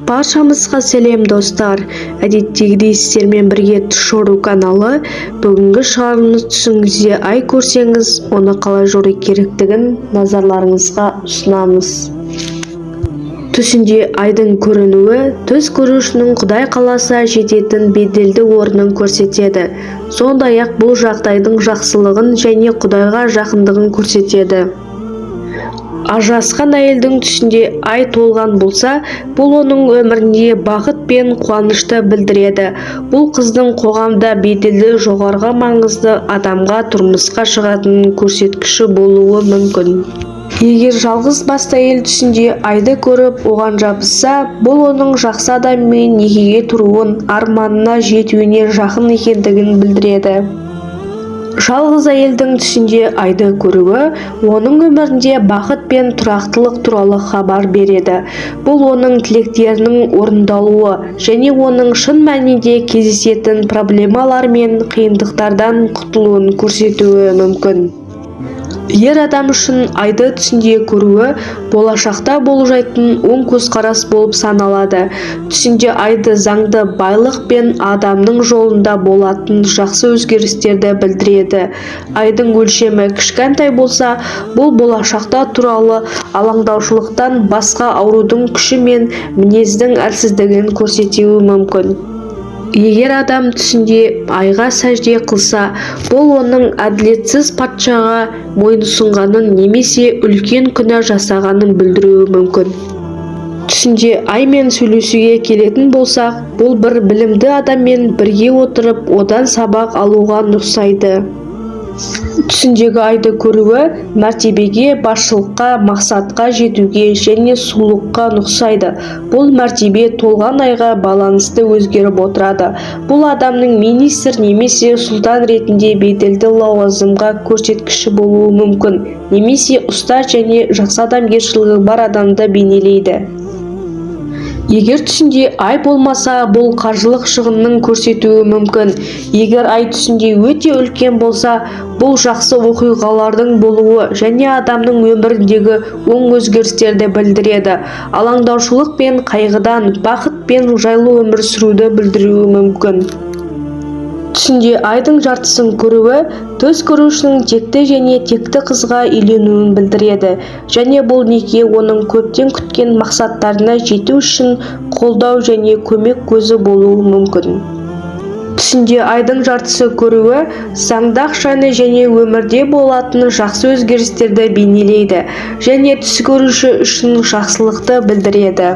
Баршамызға сәлем достар. Әдеттегідей сіздермен бірге Түшору каналы. Бүгінгі шығарылымды түсіңізде ай көрсеңіз, оны қалай жору керектігін назарларыңызға ұсынамыз. Түсінде айдың көрінуі түс көрушінің Құдай қаласа жететін беделді орнын көрсетеді. Сондай-ақ бұл жағдайдың жақсылығын және Құдайға жақындығын көрсетеді. Ажырасқан әйелдің түсінде ай толған болса, бұл оның өмірінде бақыт пен қуанышты білдіреді. Бұл қыздың қоғамда беделді, жоғарғы маңызды адамға тұрмысқа шығатынын көрсеткіші болуы мүмкін. Егер жалғыз басты әйел түсінде айды көріп, оған жабысса, бұл оның жақсы адаммен некеге тұруын, арманына жетуіне жақын екендігін білдіреді. Жалғыз әйелдің түсінде айды көруі оның өмірінде бақыт пен тұрақтылық туралы хабар береді. Бұл оның тілектерінің орындалуы және оның шын мәнінде кездесетін проблемалар мен қиындықтардан құтылуын көрсетуі мүмкін. Ер адам үшін айды түсінде көруі болашақта болжайтын оң көзқарас болып саналады. Түсінде айды заңды байлық пен адамның жолында болатын жақсы өзгерістерді білдіреді. Айдың өлшемі кішкентай болса, бұл болашақта туралы алаңдаушылықтан басқа аурудың күші мен мінездің әлсіздігін көрсетуі мүмкін. Егер адам түсінде айға сәжде қылса, бұл оның әділетсіз патшаға мойынсұнғанын немесе үлкен күнә жасағанын білдіруі мүмкін. Түсінде аймен сөйлесуге келетін болсақ, бұл бір білімді адаммен бірге отырып, одан сабақ алуға нұсқайды. Түсіндегі айды көруі мәртебеге, басшылыққа, мақсатқа жетуге және сұлулыққа нұсқайды. Бұл мәртебе толған айға байланысты өзгеріп отырады. Бұл адамның министр немесе сұлтан ретінде беделді лауазымға көрсеткіші болуы мүмкін, немесе ұстаз және жақсы адамгершілігі бар адамды бейнелейді. Егер түсінде ай болмаса, бұл қаржылық шығынның көрсетуі мүмкін. Егер ай түсінде өте үлкен болса, бұл жақсы оқиғалардың болуы және адамның өміріндегі оң өзгерістерді білдіреді. Алаңдаушылық пен қайғыдан бақыт пен жайлы өмір сүруді білдіруі мүмкін. Түсінде айдың жартысын көруі төс көрушінің текті және текті қызға үйленуін білдіреді, және бұл неке оның көптен күткен мақсаттарына жету үшін қолдау және көмек көзі болуы мүмкін. Түсінде айдың жартысы көруі заңды ақшаны және өмірде болатын жақсы өзгерістерді бейнелейді, және түс көруші үшін жақсылықты білдіреді.